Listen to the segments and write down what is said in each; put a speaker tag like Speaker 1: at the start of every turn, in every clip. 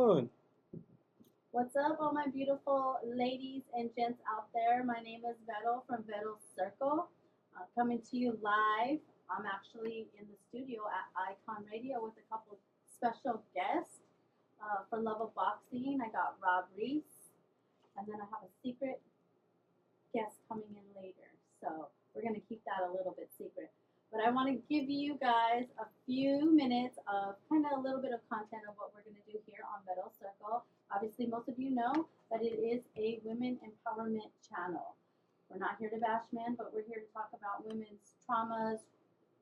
Speaker 1: on?
Speaker 2: What's up, all my beautiful ladies and gents out there? My name is Vero from Vero Circle, coming to you live. I'm actually in the studio at Ikon Radio with a couple of special guests for Love of Boxing. I got Rob Reese, and then I have a secret guest coming in later. So we're going to keep that a little bit secret. But I want to give you guys a few minutes of kind of a little bit of content of what we're going to do here on Vero Circle. Obviously, most of you know that it is a women empowerment channel. We're not here to bash men, but we're here to talk about women's traumas,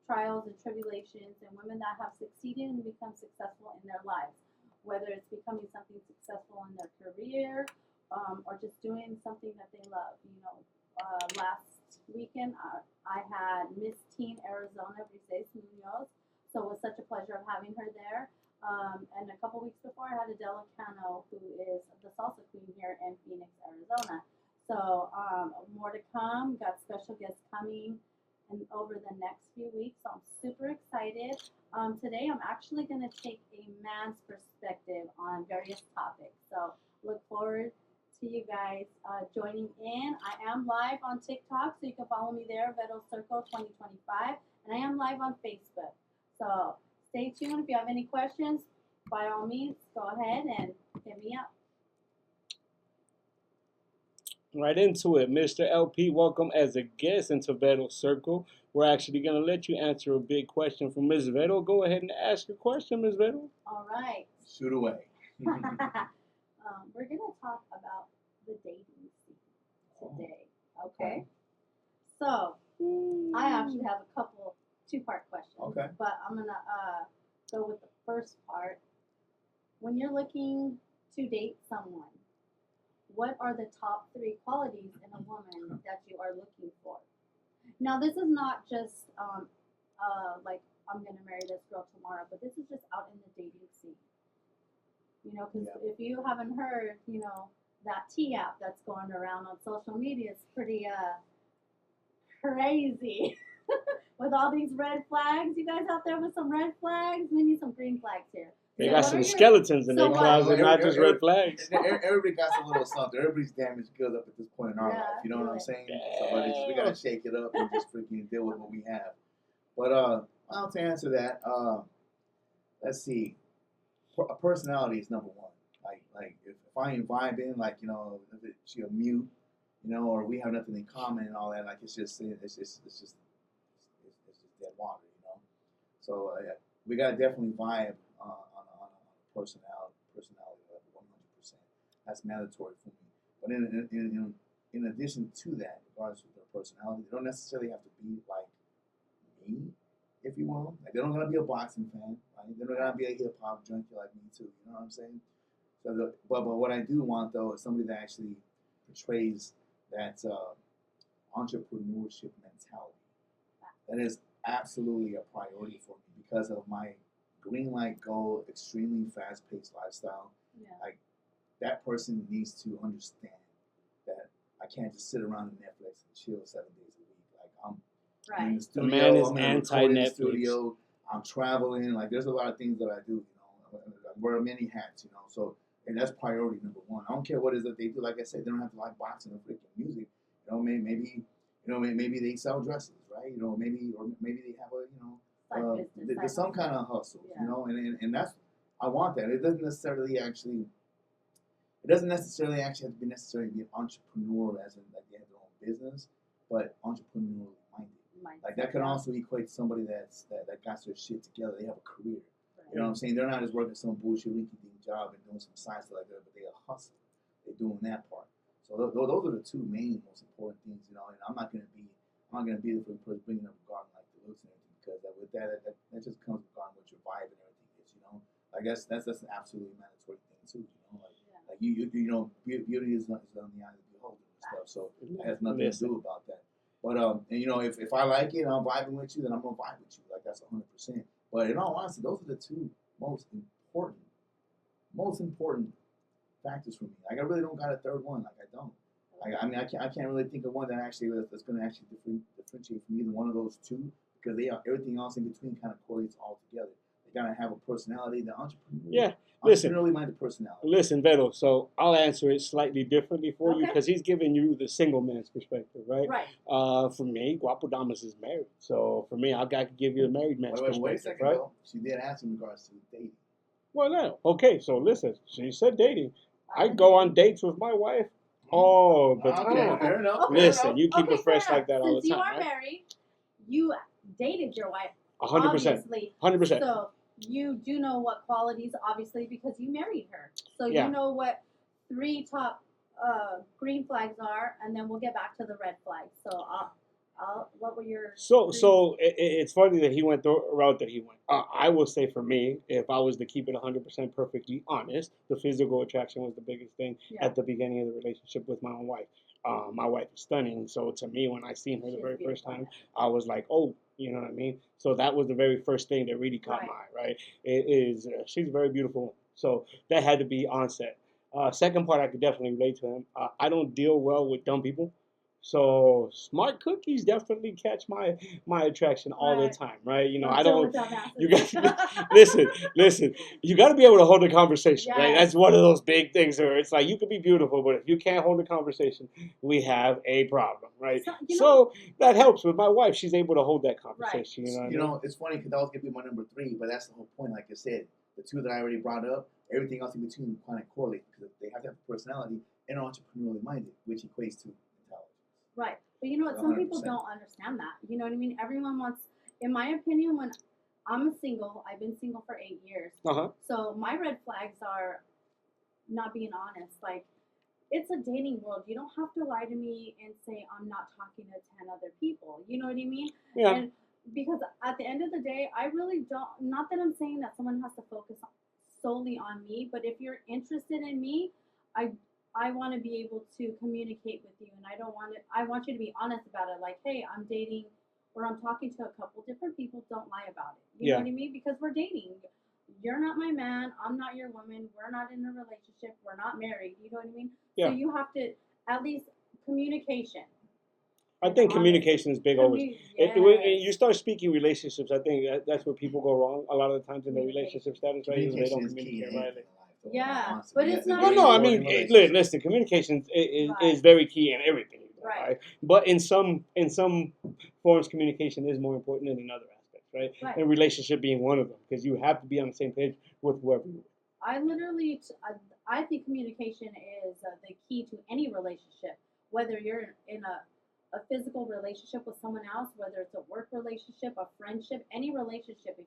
Speaker 2: trials, and tribulations, and women that have succeeded and become successful in their lives, whether it's becoming something successful in their career or just doing something that they love. Last weekend, I had Miss Teen Arizona, Briseis Munoz, so it was such a pleasure of having her there. And a couple weeks before, I had Adela Cano, who is the salsa queen here in Phoenix, Arizona. So more to come. Got special guests coming and over the next few weeks. So I'm super excited. Today, I'm actually going to take a man's perspective on various topics. So look forward to you guys joining in. I am live on TikTok, so you can follow me there, Vero Circle 2025, and I am live on Facebook. So stay tuned. If you have any questions, by all means, go ahead and hit me up.
Speaker 1: Right into it. Mr. LP, welcome as a guest into Vero Circle. We're actually going to let you answer a big question from Ms. Vero. Go ahead and ask your question, Ms. Vero.
Speaker 2: All right.
Speaker 3: Shoot away.
Speaker 2: We're going to talk about the dating scene today. Okay? So, I actually have a couple two-part questions.
Speaker 3: Okay.
Speaker 2: But I'm going to go with the first part. When you're looking to date someone, what are the top 3 qualities in a woman that you are looking for? Now, this is not just like I'm going to marry this girl tomorrow, but this is just out in the dating scene. Because if you haven't heard, that T app that's going around on social media is pretty crazy. With all these red flags, you guys out there with some red flags? We need some green flags here.
Speaker 1: They got some skeletons in their closet, not just red flags.
Speaker 3: Everybody got some little something. Everybody's damaged goods up at this point in our life. You know what I'm saying? So we gotta shake it up and just freaking deal with what we have. But well, to answer that, let's see. A personality is number one. Like if I ain't vibing, like if she a mute, or we have nothing in common and all that, like it's just dead water, So we gotta definitely vibe on a personality level, 100%. That's mandatory for me. But in addition to that, regardless of their personality, they don't necessarily have to be like me, if you will. Like they don't gotta be a boxing fan, right? They're not gonna be a hip hop junkie like me too. You know what I'm saying? So, but what I do want though is somebody that actually portrays that entrepreneurship mentality. That is absolutely a priority for me because of my green light goal, extremely fast paced lifestyle.
Speaker 2: Yeah.
Speaker 3: Like that person needs to understand that I can't just sit around on Netflix and chill 7 days a week. Like I'm in the studio,
Speaker 1: man is
Speaker 3: I'm
Speaker 1: anti-Netflix.
Speaker 3: Studio, I'm traveling. Like there's a lot of things that I do. I wear many hats. So. And that's priority number one. I don't care what it is that they do. Like I said, they don't have to like boxing or freaking music. Maybe they sell dresses, right? Maybe they have there's some kind of hustle, and that's I want that. It doesn't necessarily actually have to be necessarily be an entrepreneur as in like they have their own business, but entrepreneurial minded. Like that can also equate to somebody that got their shit together. They have a career. You know what I'm saying? They're not just working some bullshit rinky-dink job and doing some side stuff like that, but they are hustling. They're doing that part. So those are the two main most important things, And I'm not gonna be the person bringing up a garden like the looks and everything because with that just comes regarding what your vibe and everything is, Like that's an absolutely mandatory thing too, Like beauty is on the eye of the beholder and stuff. So it has nothing to do about that. But if I like it and I'm vibing with you, then I'm gonna vibe with you. Like that's 100%. But in all honesty, those are the two most important factors for me. Like I really don't got a third one. Like I don't. I can't really think of one that's going to actually differentiate from either one of those two because everything else in between kind of correlates all together. They gotta have a personality, the entrepreneur.
Speaker 1: Yeah. Listen,
Speaker 3: entrepreneurially minded personality.
Speaker 1: Listen, Vero. So I'll answer it slightly differently for you
Speaker 2: Okay.
Speaker 1: because he's giving you the single man's perspective, right?
Speaker 2: Right.
Speaker 1: For me, Guapo Damas is married. So for me, I got to give you a married man's
Speaker 3: Wait a
Speaker 1: perspective,
Speaker 3: second,
Speaker 1: right?
Speaker 3: though. She did ask in regards to dating.
Speaker 1: Well, no. Okay, so listen. She said dating. I go on dates with my wife all the time.
Speaker 3: Okay, fair enough.
Speaker 2: Okay.
Speaker 1: Listen, you keep
Speaker 2: Okay,
Speaker 1: it fresh
Speaker 2: fair.
Speaker 1: like that all
Speaker 2: Since
Speaker 1: the time,
Speaker 2: you are
Speaker 1: right?
Speaker 2: married, you dated your wife,
Speaker 1: 100%.
Speaker 2: obviously.
Speaker 1: 100%.
Speaker 2: So you do know what qualities, obviously, because you married her. So
Speaker 1: Yeah.
Speaker 2: you know what 3 top green flags are, and then we'll get back to the red flags. So what were your
Speaker 1: It's funny that he went the route that he went. I will say for me, if I was to keep it 100% perfectly honest, the physical attraction was the biggest thing at the beginning of the relationship with my own wife. My wife is stunning, so to me, when I seen her the very first time, I was like, oh, you know what I mean? So that was the very first thing that really caught my eye, right? She's a very beautiful woman. So that had to be onset. Second part, I could definitely relate to him. I don't deal well with dumb people. So smart cookies definitely catch my attraction all the time, right? You know, I don't. You got listen. You got to be able to hold a conversation, right? That's one of those big things where it's like you could be beautiful, but if you can't hold a conversation, we have a problem, right? So that helps with my wife. She's able to hold that conversation.
Speaker 2: Right.
Speaker 3: You know, it's funny because that was gonna be my number 3, but that's the whole point. Like I said, the 2 that I already brought up, everything else in between kind of correlate because they have to have a personality and are entrepreneurially minded, which equates to intelligence.
Speaker 2: Right. But you know what? Some people don't understand that. You know what I mean? Everyone wants, in my opinion, when I'm single, I've been single for 8 years. So my red flags are not being honest. Like, it's a dating world. You don't have to lie to me and say I'm not talking to 10 other people. You know what I mean?
Speaker 1: Yeah.
Speaker 2: And because at the end of the day, I really don't, not that I'm saying that someone has to focus solely on me, but if you're interested in me, I want to be able to communicate with you, and I want you to be honest about it. Like, hey, I'm dating or I'm talking to a couple different people. Don't lie about it. You know what I mean? Because we're dating. You're not my man. I'm not your woman. We're not in a relationship. We're not married. You know what I mean? Yeah. So you have to, at least communication.
Speaker 1: I think communication is big always. When you start speaking relationships, I think that's where people go wrong a lot of the times in their relationship status, right? They don't communicate rightly.
Speaker 2: Yeah, but it's not.
Speaker 1: Well, no, I mean, listen, communication is very key in everything, right? But in some forms, communication is more important than in other aspects, right? And relationship being one of them, because you have to be on the same page with whoever you are.
Speaker 2: I think communication is the key to any relationship, whether you're in a physical relationship with someone else, whether it's a work relationship, a friendship, any relationship.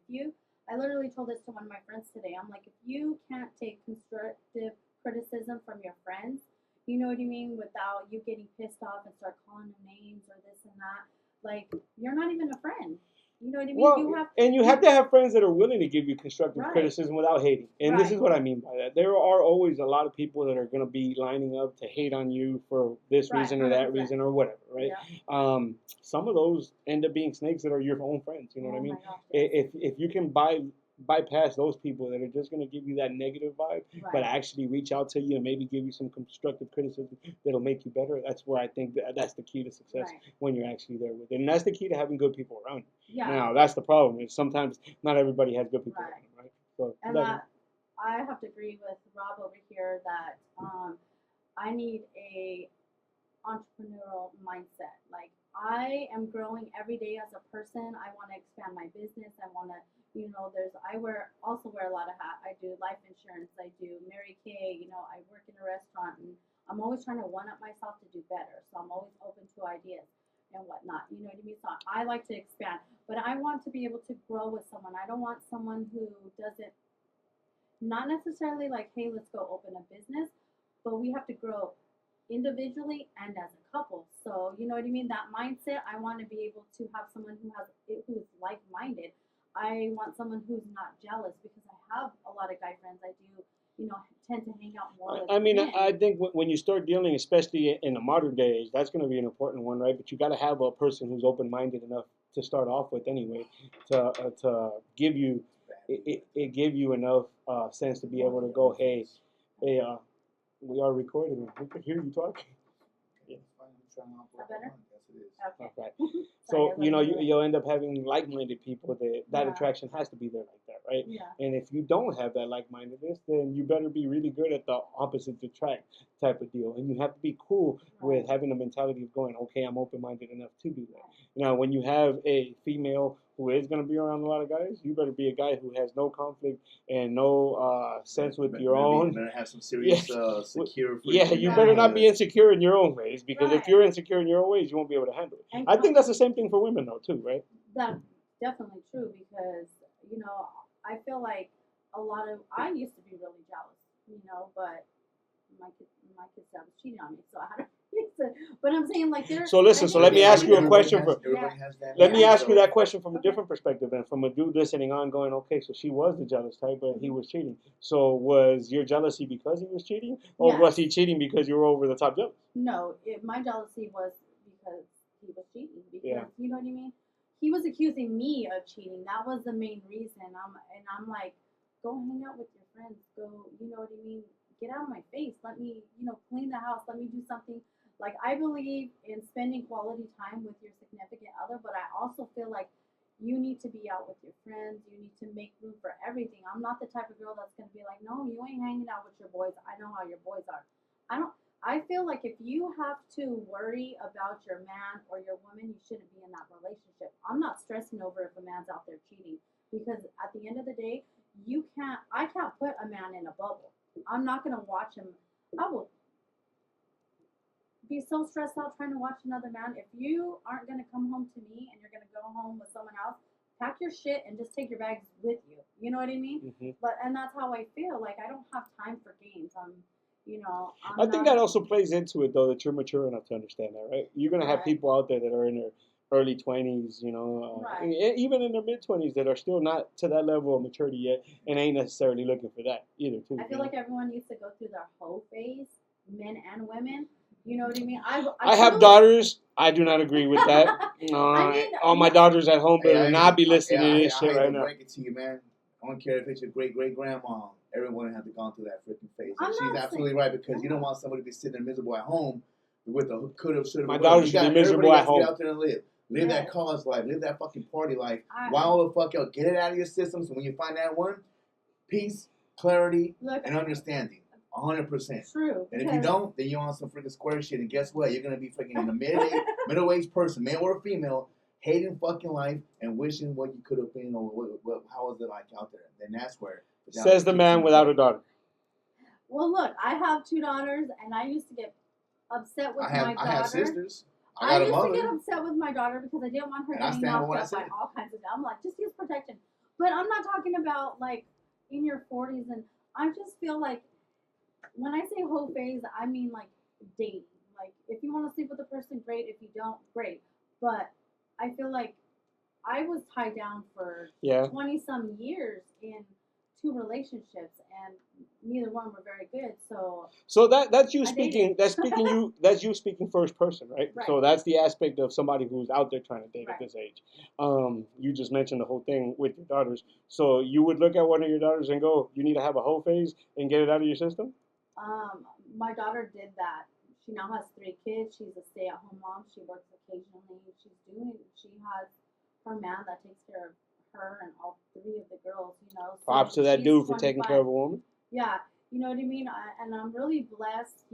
Speaker 2: I literally told this to one of my friends today. I'm like, if you can't take constructive criticism from your friends, you know what I mean, without you getting pissed off and start calling them names or this and that, like, you're not even a friend. You know what I mean?
Speaker 1: Well, you have to have friends that are willing to give you constructive criticism without hating. And this is what I mean by that. There are always a lot of people that are going to be lining up to hate on you for this reason or that reason or whatever, right? Yeah. Some of those end up being snakes that are your own friends. You know what I mean? Gosh, yes. If you can bypass those people that are just going to give you that negative vibe, but actually reach out to you and maybe give you some constructive criticism that'll make you better. That's where I think that's the key to success when you're actually there with it. And that's the key to having good people around you. Yeah. Now, that's the problem. Is sometimes not everybody has good people around them, right? So,
Speaker 2: and I have to agree with Rob over here that I need a entrepreneurial mindset. Like, I am growing every day as a person. I want to expand my business. I want to, I also wear a lot of hats. I do life insurance. I do Mary Kay. I work in a restaurant, and I'm always trying to one up myself to do better. So I'm always open to ideas and whatnot. You know what I mean? So I like to expand, but I want to be able to grow with someone. I don't want someone who doesn't, not necessarily like, hey, let's go open a business, but we have to grow individually and as a couple. So you know what I mean? That mindset, I want to be able to have someone who's like-minded. I want someone who's not jealous, because I have a lot of guy friends. I do, tend to hang out more with men.
Speaker 1: I think when you start dealing, especially in the modern days, that's going to be an important one, right? But you got to have a person who's open-minded enough to start off with anyway, to give you it give you enough sense to be able to go, hey, we are recording. We can hear you talking.
Speaker 2: Is that better?
Speaker 3: it is.
Speaker 2: Okay.
Speaker 1: So,
Speaker 2: Sorry,
Speaker 1: you'll end up having like-minded people that attraction has to be there like that, right?
Speaker 2: Yeah.
Speaker 1: And if you don't have that like-mindedness, then you better be really good at the opposite attract type of deal. And you have to be cool with having a mentality of going, okay, I'm open-minded enough to do that. Now, when you have a female who is going to be around a lot of guys, you better be a guy who has no conflict and no sense with your own.
Speaker 3: You better have some serious secure.
Speaker 1: You better not be insecure in your own ways, because if you're insecure in your own ways, you won't be able to handle it. And I think that's the same thing for women, though, too, right?
Speaker 2: That's definitely true, because, I feel like I used to be really jealous, but my kids was cheating on me, so I had to fix it. But I'm saying, like,
Speaker 1: So listen, let me ask you a question. Let me ask you that question from a
Speaker 2: Okay.
Speaker 1: different perspective, and from a dude listening on going, okay, so she was the jealous type, but he was cheating. So was your jealousy because he was cheating, or was he cheating because you were over the top jealous?
Speaker 2: No, my jealousy was because he was cheating. Because you know what I mean. He was accusing me of cheating. That was the main reason. I'm like, go hang out with your friends. Go, you know what I mean. Get out of my face. Let me, clean the house. Let me do something. Like, I believe in spending quality time with your significant other, but I also feel like you need to be out with your friends. You need to make room for everything. I'm not the type of girl that's going to be like, no, you ain't hanging out with your boys. I know how your boys are. I feel like if you have to worry about your man or your woman, you shouldn't be in that relationship. I'm not stressing over if a man's out there cheating, because at the end of the day, I can't put a man in a bubble. I'm not going to watch him. I will be so stressed out trying to watch another man. If you aren't going to come home to me and you're going to go home with someone else, pack your shit and just take your bags with you. You know what I mean?
Speaker 1: Mm-hmm.
Speaker 2: And that's how I feel. Like, I don't have time for games.
Speaker 1: I think that also plays into it, though, that you're mature enough to understand that, right? You're going to have people out there that are in their early 20s, even in their mid 20s, that are still not to that level of maturity yet, and ain't necessarily looking for that either, too.
Speaker 2: I feel like everyone needs to go through their whole phase, men and women. You know what I mean?
Speaker 1: I have daughters. I do not agree with that. All my daughters at home better not be listening to this shit right now.
Speaker 3: I break it to you, man. I don't care if it's your great-great-grandma. Everyone has to go through that freaking phase. And she's absolutely right, because you don't want somebody to be sitting there miserable at home with a coulda, shoulda.
Speaker 1: My daughters should be miserable at home.
Speaker 3: Get out there and live. Live that college life. Live that fucking party life. Wow the fuck out. Get it out of your system, so when you find that one, peace, clarity, and understanding. 100%.
Speaker 2: True.
Speaker 3: And if you don't, then you're on some freaking square shit. And guess what? You're going to be freaking a middle-aged person, male or female, hating fucking life and wishing what you could have been, or how was it like out there. Then that's where.
Speaker 1: Says the man without a daughter.
Speaker 2: Well, look, I have 2 daughters, and I used to get upset with my daughter.
Speaker 3: I have sisters.
Speaker 2: I used to get upset with my daughter because I didn't want her getting knocked up by all kinds of stuff. I'm like, just use protection. But I'm not talking about, like, in your 40s. And I just feel like when I say whole phase, I mean, like, dating. Like, if you want to sleep with a person, great. If you don't, great. But I feel like I was tied down for 20-some years in 2 relationships, and neither one were very good. So
Speaker 1: that's you speaking. That's you speaking first person, right? So that's the aspect of somebody who's out there trying to date at this age. You just mentioned the whole thing with your daughters. So you would look at one of your daughters and go, "You need to have a whole phase and get it out of your system."
Speaker 2: My daughter did that. She now has 3 kids. She's a stay-at-home mom. She works occasionally. She has her man that takes care of her and all 3 of the girls, So
Speaker 1: props to that dude for taking care of a woman.
Speaker 2: Yeah, you know what I mean? And I'm really blessed,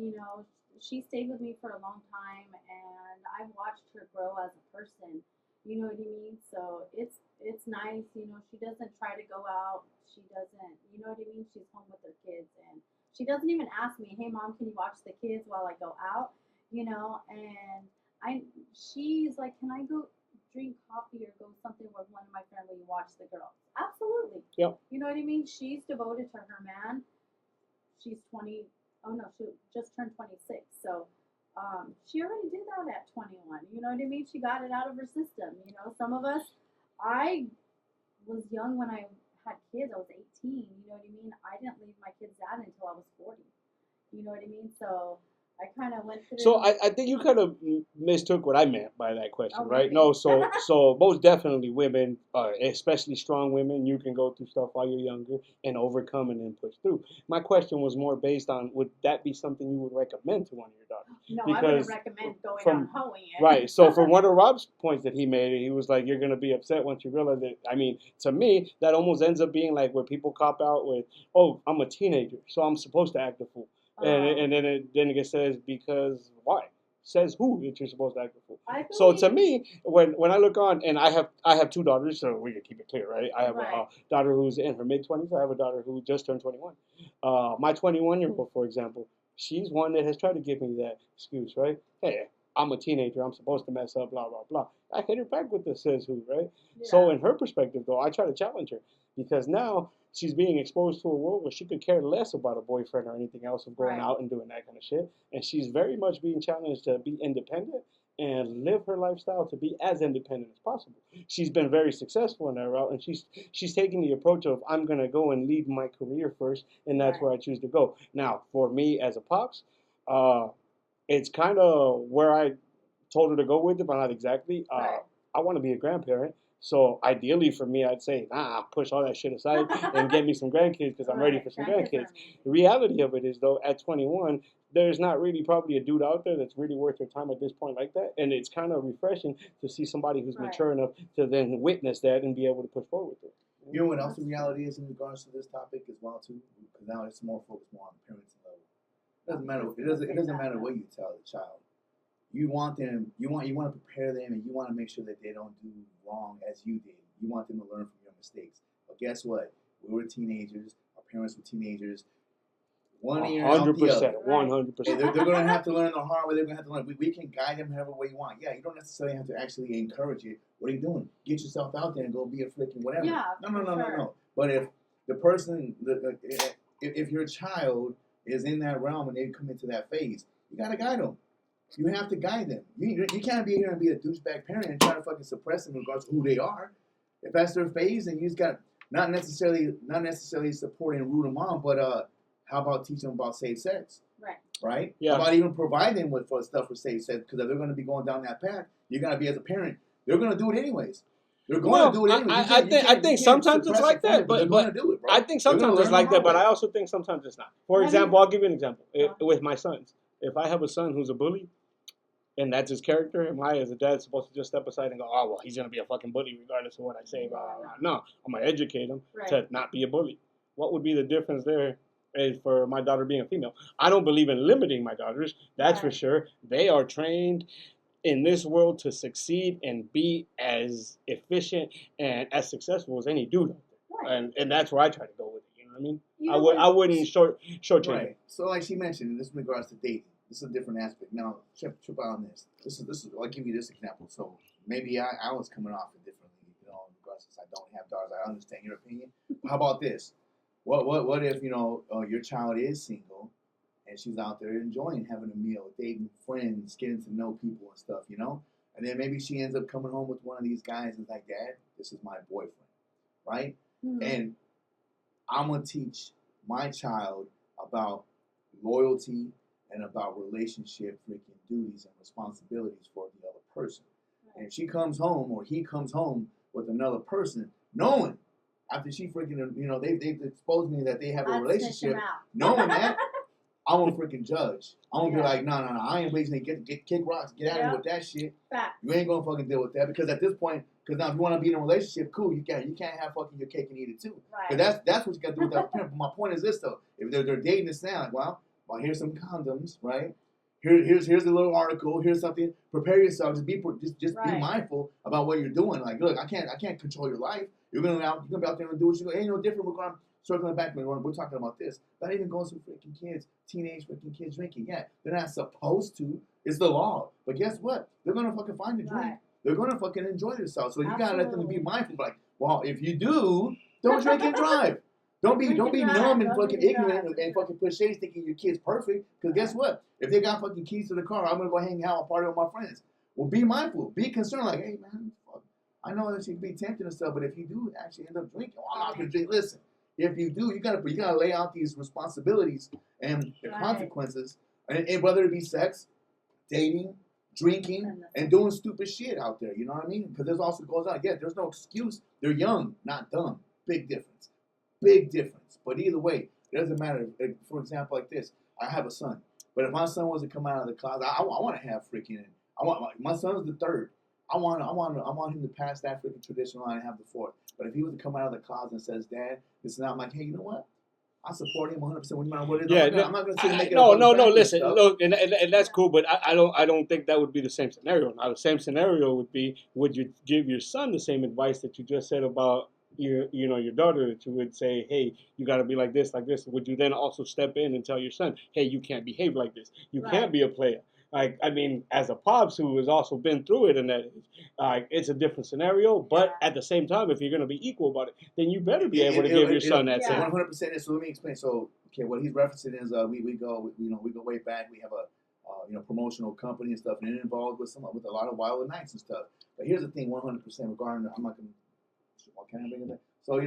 Speaker 2: She stayed with me for a long time, and I've watched her grow as a person, you know what I mean? So it's nice, She doesn't try to go out. She doesn't, you know what I mean? She's home with her kids, and she doesn't even ask me, hey, Mom, can you watch the kids while I go out? And she's like, can I go drink coffee or go something with one of my family and watch the girls? Absolutely.
Speaker 1: Yep.
Speaker 2: You know what I mean? She's devoted to her man. She's 20. Oh no, she just turned 26. So she already did that at 21. You know what I mean? She got it out of her system. Some of us, I was young when I had kids. I was 18. You know what I mean? I didn't leave my kids' dad until I was 40. You know what I mean? So I kind of went through.
Speaker 1: So I think you kind of mistook what I meant by that question,
Speaker 2: Oh,
Speaker 1: right?
Speaker 2: maybe.
Speaker 1: No, so most definitely women, especially strong women, you can go through stuff while you're younger and overcome and then push through. My question was more based on, would that be something you would recommend to one of your daughters?
Speaker 2: No, I wouldn't recommend going out and hoeing it.
Speaker 1: Right. So from one of Rob's points that he made, he was like, you're going to be upset once you realize it. I mean, to me, that almost ends up being like where people cop out with, oh, I'm a teenager, so I'm supposed to act a fool. And then it says, because why? Says who that you're supposed to act a fool. So to me, when I look on, and I have two daughters, so we can keep it clear, right? I have a daughter who's in her mid-20s. I have a daughter who just turned 21. My 21-year-old, for example, she's one that has tried to give me that excuse, right? Hey, I'm a teenager. I'm supposed to mess up, blah, blah, blah. I hit her back with the says who, right? Yeah. So in her perspective, though, I try to challenge her because now she's being exposed to a world where she could care less about a boyfriend or anything else of going out and doing that kind of shit. And she's very much being challenged to be independent and live her lifestyle to be as independent as possible. She's been very successful in that route, and she's taking the approach of, I'm going to go and lead my career first, and that's where I choose to go. Now, for me as a pops, it's kind of where I told her to go with it, but not exactly. I want to be a grandparent. So ideally for me, I'd say, push all that shit aside and get me some grandkids because I'm ready for some grandkids. The reality of it is, though, at 21, there's not really probably a dude out there that's really worth your time at this point like that. And it's kind of refreshing to see somebody who's mature enough to then witness that and be able to push forward with it.
Speaker 3: You know what else the reality is in regards to this topic as well, too? Because now it's more focused more on the parenting level. It doesn't matter what you tell the child. You want them. You want to prepare them, and you want to make sure that they don't do wrong as you did. You want them to learn from your mistakes. But guess what? We were teenagers. Our parents were teenagers.
Speaker 1: 100%. 100%.
Speaker 3: They're going to have to learn the hard way. They're going to have to learn. We can guide them however way you want. Yeah, you don't necessarily have to actually encourage it. What are you doing? Get yourself out there and go be a freaking whatever.
Speaker 2: Yeah,
Speaker 3: No. But if the person, if your child is in that realm and they come into that phase, you got to guide them. You have to guide them. You can't be here and be a douchebag parent and try to fucking suppress them in regards to who they are. If that's their phase, then you just got not necessarily support and root them on, but how about teaching them about safe sex? Right? Yeah. How about even provide them with stuff for safe sex? Because if they're going to be going down that path, you got to be as a parent. They're going to do it anyways. They're going to do it anyways.
Speaker 1: I think sometimes it's like that, but
Speaker 3: do it, bro.
Speaker 1: I think sometimes it's like that, but I also think sometimes it's not. For example, I'll give you an example with my sons. If I have a son who's a bully, and that's his character, am I as a dad supposed to just step aside and go, oh, well, he's going to be a fucking bully regardless of what I say? Blah, blah, blah. No, I'm going to educate him to not be a bully. What would be the difference there is for my daughter being a female? I don't believe in limiting my daughters, that's for sure. They are trained in this world to succeed and be as efficient and as successful as any dude out there. And that's where I try to go with it, you know what I mean? I wouldn't shortchange it.
Speaker 3: So like she mentioned, in this regards to dating, this is a different aspect. Now, trip out on this. This is. I'll give you this example. So maybe I was coming off it differently, in regards to I don't have daughters. I understand your opinion. How about this? What if your child is single and she's out there enjoying having a meal, dating friends, getting to know people and stuff, and then maybe she ends up coming home with one of these guys and is like, Dad, this is my boyfriend, right? Mm-hmm. And I'm gonna teach my child about loyalty and about relationship freaking duties and responsibilities for the other person. Right. And she comes home or he comes home with another person, knowing after she freaking, they've exposed me that they have a relationship, knowing that, I'm gonna freaking judge. I'm gonna be like, no, I ain't waiting to get kick rocks, get out of here with that shit. Fact. You ain't gonna fucking deal with that because at this point, because now if you want to be in a relationship, cool, you can't have fucking your cake and eat it too. Right. But that's what you got to do with that parent. But my point is this though: if they're dating this now, like, well, here's some condoms, right? Here's a little article. Here's something. Prepare yourself. Just be mindful about what you're doing. Like, look, I can't control your life. You're gonna be out there and do what you do. Ain't no different. We're going circling back. We're talking about this. Not even going to freaking kids, teenage freaking kids drinking. Yeah, they're not supposed to. It's the law. But guess what? They're gonna fucking find a drink. Right. They're gonna fucking enjoy themselves. So you gotta let them be mindful. Like, well, if you do, don't drink and drive. Don't be numb and fucking ignorant and fucking put shades thinking your kid's perfect. Because guess what? If they got fucking keys to the car, I'm gonna go hang out and party with my friends. Well, be mindful. Be concerned. Like, hey man, fuck. I know that you can be tempted and stuff, but if you do actually end up drinking, well, I'm not gonna drink. Listen, if you do, you gotta lay out these responsibilities and the consequences And whether it be sex, dating, drinking, and doing stupid shit out there. You know what I mean? Because there's also goes on. Yeah, there's no excuse. They're young, not dumb. Big difference. Big difference. But either way, it doesn't matter. For example, like this, I have a son. But if my son was to come out of the closet, I want to have freaking. My son's the third. I want him to pass that freaking traditional line and have the fourth. But if he was to come out of the closet and says, "Dad, this is not," I'm like, hey, you know what? I support him 100%. No matter what it is. Yeah, I'm not going to sit and make it.
Speaker 1: No. Listen, look, and that's cool, but I don't think that would be the same scenario. Now, the same scenario would be: would you give your son the same advice that you just said about your daughter? That you would say, hey, you got to be like this, like this. Would you then also step in and tell your son, hey, you can't behave like this. You can't be a player. Like, I mean, as a pops who has also been through it, and that it's a different scenario. But at the same time, if you're going to be equal about it, then you better be able to give your son that same.
Speaker 3: 100%. So let me explain. So okay, what he's referencing is we go way back. We have a promotional company and stuff, and it involved with a lot of wild nights and stuff. But here's the thing, 100% regarding. I'm not going to. Can I bring it up? So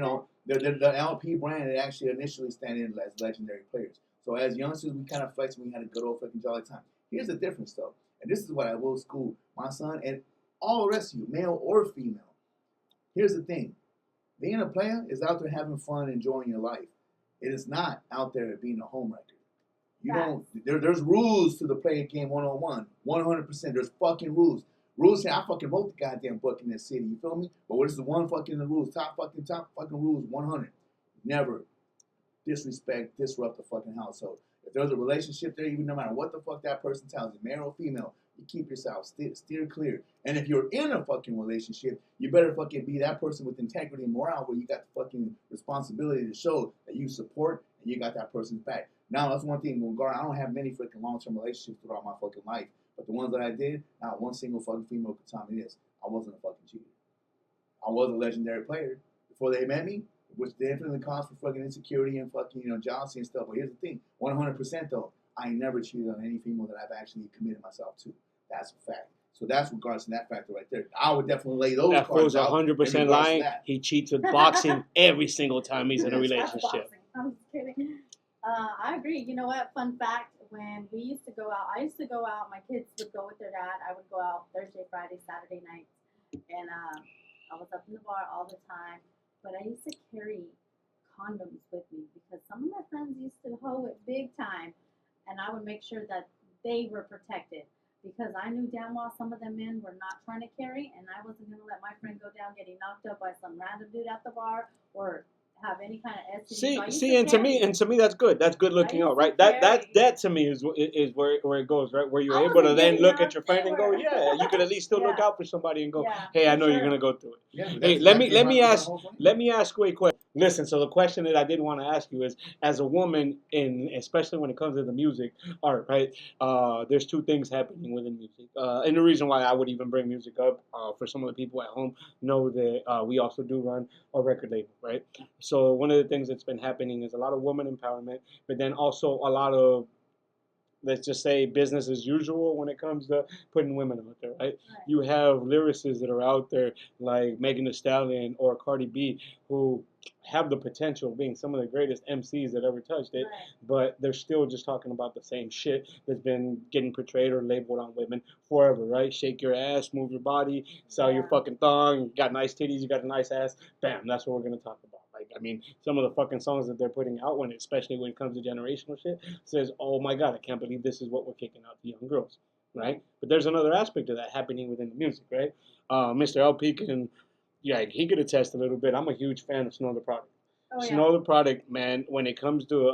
Speaker 3: the LP brand, it actually initially standing as legendary players. So as youngsters, we kind of flexed and we had a good old fucking jolly time. Here's the difference, though, and this is what I will school my son and all the rest of you, male or female. Here's the thing. Being a player is out there having fun, enjoying your life. It is not out there being a home wrecker. There's rules to the player game 101. 100%. There's fucking rules. Rules here, I fucking wrote the goddamn book in this city, you feel me? But what is the one fucking the rules? Top fucking rules, 100. Never disrespect, disrupt the fucking household. If there's a relationship there, even no matter what the fuck that person tells you, male or female, you keep yourself, steer clear. And if you're in a fucking relationship, you better fucking be that person with integrity and morale where you got the fucking responsibility to show that you support and you got that person's back. Now, that's one thing. I don't have many freaking long-term relationships throughout my fucking life. But the ones that I did, not one single fucking female could tell me this. I wasn't a fucking cheater. I was a legendary player. Before they met me, which definitely caused for fucking insecurity and fucking, jealousy and stuff. But here's the thing, 100% though, I ain't never cheated on any female that I've actually committed myself to. That's a fact. So that's regards to that factor right there. I would definitely lay those cards out.
Speaker 1: That 100% lying. He cheats with boxing every single time he's in a relationship.
Speaker 2: I'm just kidding. I agree. You know what? Fun fact, when we used to go out, I used to go out, my kids would go with their dad. I would go out Thursday, Friday, Saturday nights. And I was up in the bar all the time. But I used to carry condoms with me because some of my friends used to hoe it big time, and I would make sure that they were protected because I knew damn well some of them men were not trying to carry, and I wasn't going to let my friend go down getting knocked up by some random dude at the bar or have any kind of STD.
Speaker 1: And to me that's good. That's good looking out, right? That to me is where it goes, right? Where you're able to then look at your friend and go, yeah, you could at least still look out for somebody and go, hey, I know you're gonna go through it. Yeah, hey, let me ask you a question. Listen, so the question that I did want to ask you is, as a woman, especially when it comes to the music art, right? There's two things happening within music, and the reason why I would even bring music up for some of the people at home know that we also do run a record label, right? So one of the things that's been happening is a lot of woman empowerment, but then also a lot of, let's just say, business as usual when it comes to putting women out there, right? You have lyricists that are out there like Megan Thee Stallion or Cardi B who have the potential of being some of the greatest MCs that ever touched it, but they're still just talking about the same shit that's been getting portrayed or labeled on women forever, right? Shake your ass, move your body, sell your fucking thong, you got nice titties, you got a nice ass, bam, that's what we're going to talk about. Like, I mean, some of the fucking songs that they're putting out, especially when it comes to generational shit, says, oh my God, I can't believe this is what we're kicking out to young girls, right? But there's another aspect of that happening within the music, right? Mr. LP he could attest a little bit. I'm a huge fan of Snow the Product. Snow the Product, man, when it comes to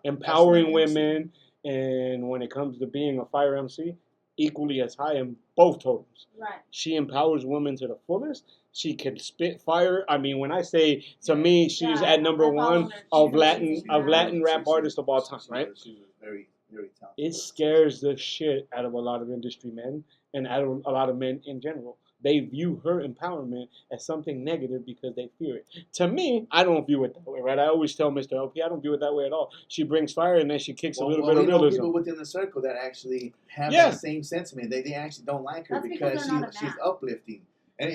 Speaker 1: empowering women and when it comes to being a fire MC, equally as high in both totems.
Speaker 2: Right.
Speaker 1: She empowers women to the fullest. She can spit fire. I mean, when I say, to me, she's at number one of Latin rap artists of all time, right?
Speaker 3: She's very, very talented.
Speaker 1: It scares the shit out of a lot of industry men and out of a lot of men in general. They view her empowerment as something negative because they fear it. To me, I don't view it that way, right? I always tell Mr. LP, I don't view it that way at all. She brings fire and then she kicks a little bit of realism.
Speaker 3: People within the circle that actually have that same sentiment. They actually don't like her because she's uplifting. And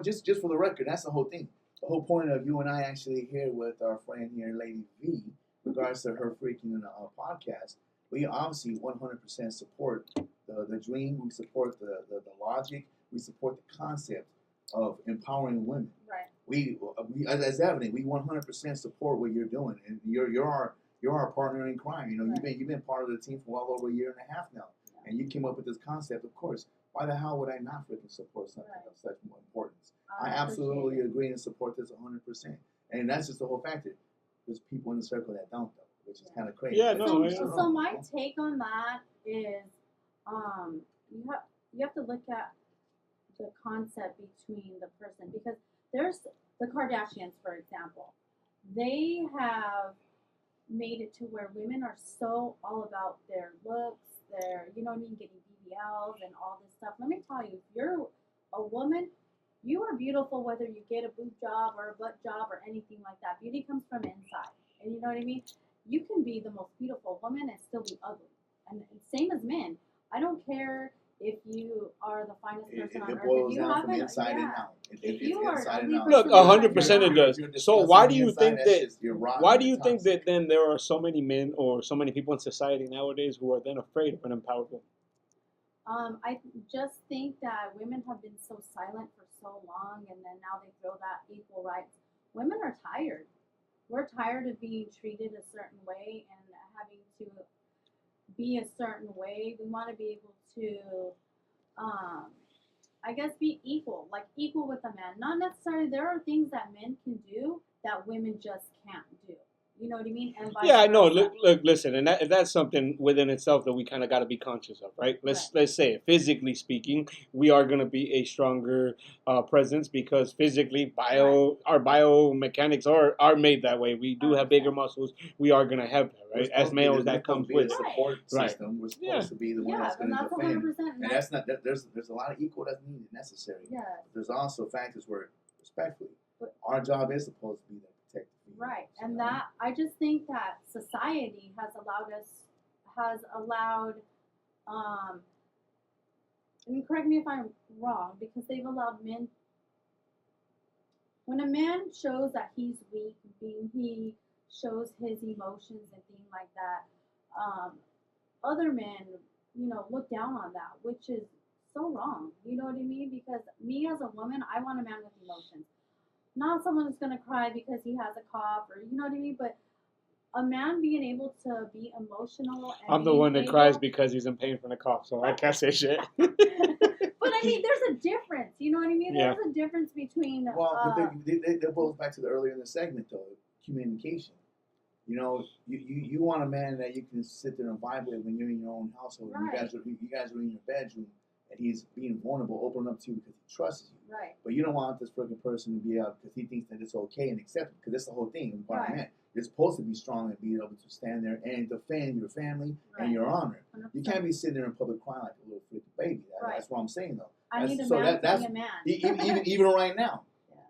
Speaker 3: just for the record, that's the whole thing. The whole point of you and I actually here with our friend here, Lady V, regards to her freaking podcast. we obviously 100% support the dream. We support the logic. We support the concept of empowering women.
Speaker 2: Right.
Speaker 3: We as evident, we 100% support what you're doing, and you're our partner in crime. You know,
Speaker 2: right.
Speaker 3: you've been part of the team for well over a year and a half now, and you came up with this concept. Of course, why the hell would I not freaking support something of such importance? I absolutely agree and support this 100%, and that's just the whole factor. There's people in the circle that don't, though, which is kind of crazy.
Speaker 1: Yeah, no.
Speaker 2: So my take on that is, you have to look at the concept between the person, because there's the Kardashians, for example. They have made it to where women are so all about their looks, their, you know what I mean, getting BBLs and all this stuff. Let me tell you, if you're a woman, you are beautiful whether you get a boob job or a butt job or anything like that. Beauty comes from inside. And you know what I mean? You can be the most beautiful woman and still be ugly. And same as men. I don't care if you are the finest person on earth. If you have it,
Speaker 3: inside and out.
Speaker 2: If you are an ugly person,
Speaker 1: look, 100% it does. So why do you think that? Why do you think that then there are so many men or so many people in society nowadays who are then afraid of an empowered woman?
Speaker 2: I just think that women have been so silent for so long, and then now they throw that equal rights. Women are tired. We're tired of being treated a certain way and having to be a certain way. We want to be able to, I guess, be equal, like equal with a man. Not necessarily, there are things that men can do that women just can't do. You know what I mean? And
Speaker 1: yeah, I know. Look, listen, and that's something within itself that we kind of got to be conscious of, right? Let's say, physically speaking, we are going to be a stronger presence because physically, our biomechanics are made that way. We do have bigger muscles. We are going to have that, right? As males, that comes with
Speaker 3: support system. We're supposed to be the one that's going to defend.
Speaker 2: 100%,
Speaker 3: and that's not. There's a lot of equal that's needed, necessary.
Speaker 2: Yeah.
Speaker 3: There's also factors where, respectfully, our job is supposed to be there.
Speaker 2: Right, and that I just think that society has allowed, and correct me if I'm wrong, because they've allowed men. When a man shows that he's weak, he shows his emotions and things like that, other men, look down on that, which is so wrong. You know what I mean? Because me as a woman, I want a man with emotions. Not someone who's going to cry because he has a cough, or you know what I mean, but a man being able to be emotional. And
Speaker 1: I'm the one that cries because he's in pain from the cough, so I can't say shit.
Speaker 2: But I mean, there's a difference. You know what I mean? There's a difference between.
Speaker 3: Well, that goes back to the earlier in the segment, though, communication. You want a man that you can sit there and vibe with when you're in your own household. Right. You guys are in your bedroom. And he's being vulnerable, opening up to you because he trusts you.
Speaker 2: Right.
Speaker 3: But you don't want this freaking person to be out because he thinks that it's okay and accept it. Because that's the whole thing. Man, you're supposed to be strong and be able to stand there and defend your family and your honor. 100%. You can't be sitting there in public crying like a little freaking baby. That's what I'm saying, though.
Speaker 2: I need a man to be a man.
Speaker 3: Even right now. Yeah.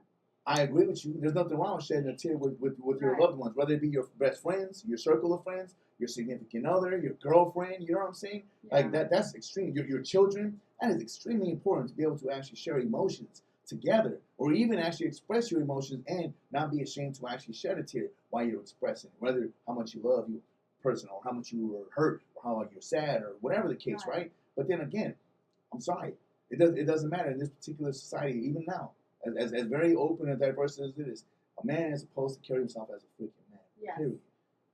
Speaker 3: I agree with you. There's nothing wrong with shedding a tear with your loved ones, whether it be your best friends, your circle of friends, your significant other, your girlfriend. You know what I'm saying? Yeah. Like that's extreme. Your children. That is extremely important to be able to actually share emotions together, or even actually express your emotions and not be ashamed to actually shed a tear while you're expressing, whether how much you love your person or how much you were hurt or how you're sad or whatever the case, right? But then again, I'm sorry, it doesn't matter in this particular society, even now, as very open and diverse as it is, a man is supposed to carry himself as a freaking man. Yeah. Period.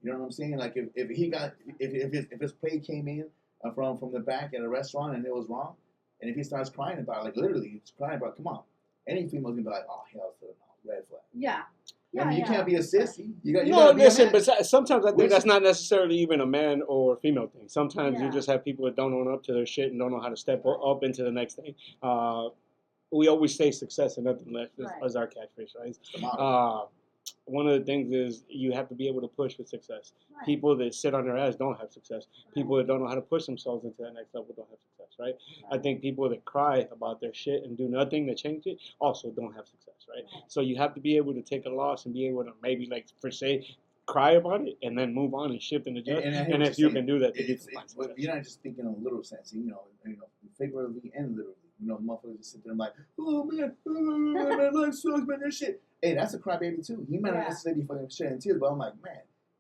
Speaker 3: You know what I'm saying? Like if his plate came in from the back at a restaurant and it was wrong. And if he starts crying about it, like literally, he's crying about, come on, any female's gonna be like, oh hell to the no, red flag.
Speaker 2: Yeah.
Speaker 3: I mean, you can't be a sissy. You
Speaker 1: listen, but sometimes I think that's not necessarily even a man or female thing. Sometimes you just have people that don't own up to their shit and don't know how to step up into the next thing. We always say success and nothing less as our catchphrase, right? One of the things is you have to be able to push with success. Right. People that sit on their ass don't have success. Right. People that don't know how to push themselves into that next level don't have success, right? I think people that cry about their shit and do nothing to change it also don't have success, right? So you have to be able to take a loss and be able to maybe, like, per se, cry about it and then move on and shift and adjust. And if you can do that,
Speaker 3: you're not just thinking in a literal sense, figuratively and literally. Motherfuckers just sit there and like, oh man, my life sucks, man, that shit. Hey, that's a crybaby too. He might not necessarily be fucking shedding tears, but I'm like,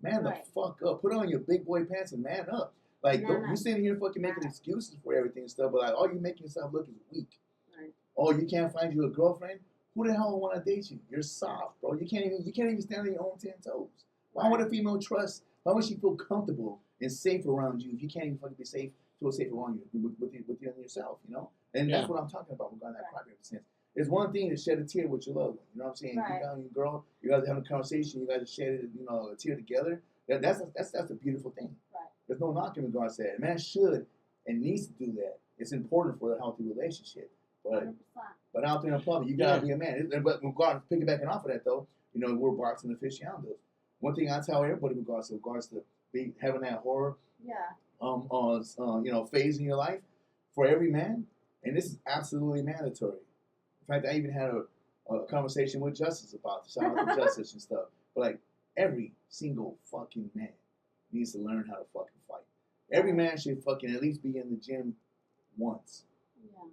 Speaker 3: man the fuck up. Put on your big boy pants and man up. Like, you sitting here fucking making excuses for everything and stuff, but like, all you making yourself look is weak.
Speaker 2: Right.
Speaker 3: Oh, you can't find you a girlfriend? Who the hell want to date you? You're soft, bro. You can't even stand on your own 10 toes. Why would a female trust? Why would she feel comfortable and safe around you if you can't even fucking feel safe around you with you and yourself, you know? And that's what I'm talking about regarding that crybaby sense. It's one thing to shed a tear with your loved one. You know what I'm saying?
Speaker 2: Right.
Speaker 3: You got your girl, you guys are having a conversation, you guys are shedding, a tear together. That's a beautiful thing.
Speaker 2: Right.
Speaker 3: There's no knocking in regards to that. A man should and needs to do that. It's important for a healthy relationship. But
Speaker 2: 100%.
Speaker 3: But out there in public, you gotta be a man. But regardless, piggybacking off of that though, we're boxing aficionados. One thing I tell everybody regards to having that horror, phase in your life, for every man, and this is absolutely mandatory. In fact, I even had a conversation with Justice about this. Shout out to Justice and stuff. But like every single fucking man needs to learn how to fucking fight. Every man should fucking at least be in the gym once.
Speaker 2: Yeah.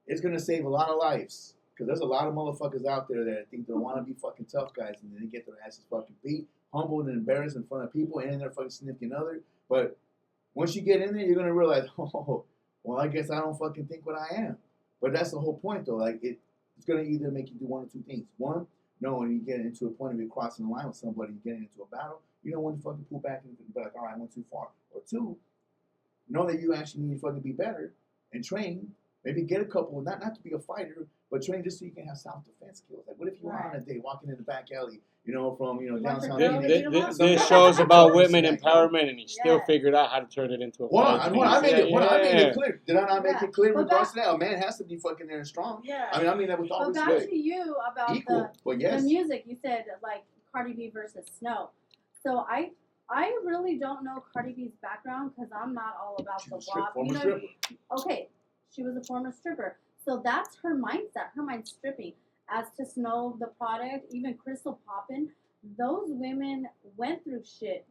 Speaker 3: It's gonna save a lot of lives. Because there's a lot of motherfuckers out there that think they want to be fucking tough guys and then they get their asses fucking beat, humbled and embarrassed in front of people and their fucking significant other. But once you get in there, you're going to realize, oh, well, I guess I don't fucking think what I am. But that's the whole point, though. Like, it's going to either make you do one or two things. One, know when you get into a point of you're crossing the line with somebody, getting into a battle, you know when to fucking pull back and be like, all right, I went too far. Or two, know that you actually need to fucking be better and train. Maybe get a couple, not to be a fighter, but train just so you can have self-defense skills. Like, what if you were on a day walking in the back alley, from downtown?
Speaker 1: This show's about women empowerment, and he still figured out how to turn it into a.
Speaker 3: I made it clear. Did I not make it clear in regards to that? A man has to be fucking there and strong.
Speaker 2: Yeah.
Speaker 3: I mean that with all respect.
Speaker 2: But back to you about the music. You said like Cardi B versus Snow. So I really don't know Cardi B's background because I'm not all about the WAP. Okay. She was a former stripper. So that's her mindset. Her mind's stripping. As to Snow, the product, even Crystal Poppin', those women went through shit,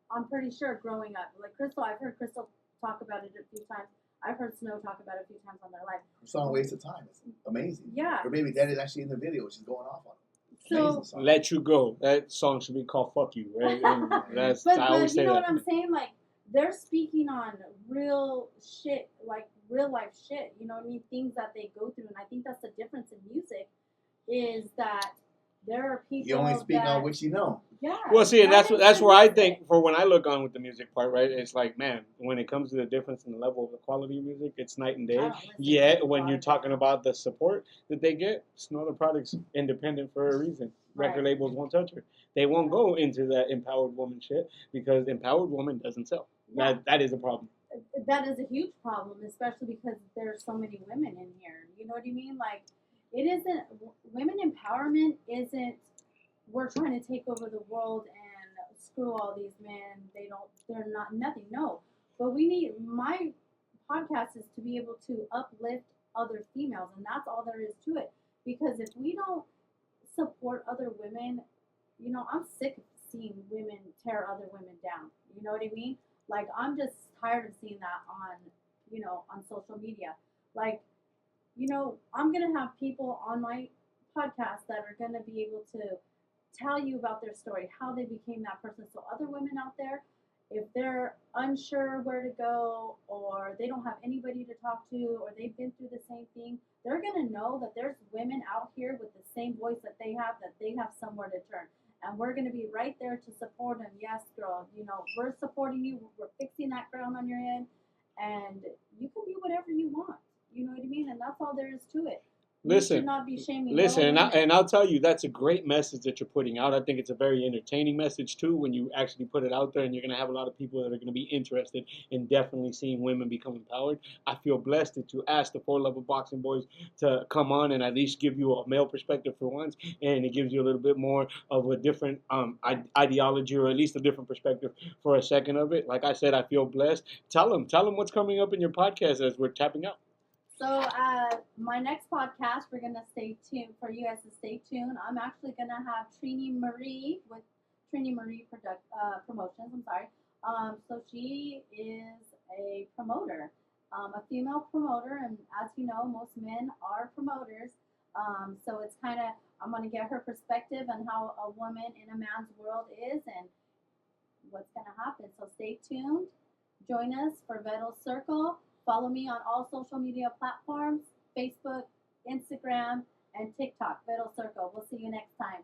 Speaker 2: I'm pretty sure, growing up. Like Crystal, I've heard Crystal talk about it a few times. I've heard Snow talk about it a few times on their life.
Speaker 3: Her song Waste of Time. It's amazing.
Speaker 2: Yeah.
Speaker 3: Her baby daddy's actually in the video. She's going off on it.
Speaker 1: So, Let You Go. That song should be called Fuck You, right?
Speaker 2: I always say that. What I'm saying? Like, they're speaking on real shit, like real life shit, you know what I mean? Things that they go through. And I think that's the difference in music is that there are people
Speaker 3: you only speak on what you know.
Speaker 2: Yeah.
Speaker 1: Well, see, and that's where I think, for when I look on with the music part, right, it's like, man, when it comes to the difference in the level of the quality of music, it's night and day. Yet, when you're talking about the support that they get, Snow the product's independent for a reason. Record labels won't touch her. They won't go into that empowered woman shit because empowered woman doesn't sell. Yeah. That is a problem.
Speaker 2: That is a huge problem, especially because there's so many women in here. You know what I mean? Like, it isn't, women empowerment isn't, we're trying to take over the world and screw all these men. They're not nothing. No. But my podcast is to be able to uplift other females, and that's all there is to it. Because if we don't support other women, I'm sick of seeing women tear other women down. You know what I mean? Like, I'm just tired of seeing that on social media. Like, I'm going to have people on my podcast that are going to be able to tell you about their story, how they became that person. So other women out there, if they're unsure where to go or they don't have anybody to talk to or they've been through the same thing, they're going to know that there's women out here with the same voice that they have somewhere to turn. And we're going to be right there to support them. Yes, girl, we're supporting you. We're fixing that crown on your head. And you can be whatever you want. You know what I mean? And that's all there is to it.
Speaker 1: Listen,
Speaker 2: should not be shaming
Speaker 1: and I'll tell you, that's a great message that you're putting out. I think it's a very entertaining message, too, when you actually put it out there, and you're going to have a lot of people that are going to be interested in definitely seeing women become empowered. I feel blessed to ask the 4-Level Boxing Boys to come on and at least give you a male perspective for once, and it gives you a little bit more of a different ideology, or at least a different perspective for a second of it. Like I said, I feel blessed. Tell them what's coming up in your podcast as we're tapping out.
Speaker 2: So my next podcast, we're going to stay tuned for you guys to stay tuned. I'm actually going to have Trini Marie with Trini Marie Promotions. I'm sorry. So she is a promoter, a female promoter. And as you know, most men are promoters. So it's kind of, I'm going to get her perspective on how a woman in a man's world is and what's going to happen. So stay tuned. Join us for Vero Circle. Follow me on all social media platforms: Facebook, Instagram, and TikTok. Vero Circle. We'll see you next time.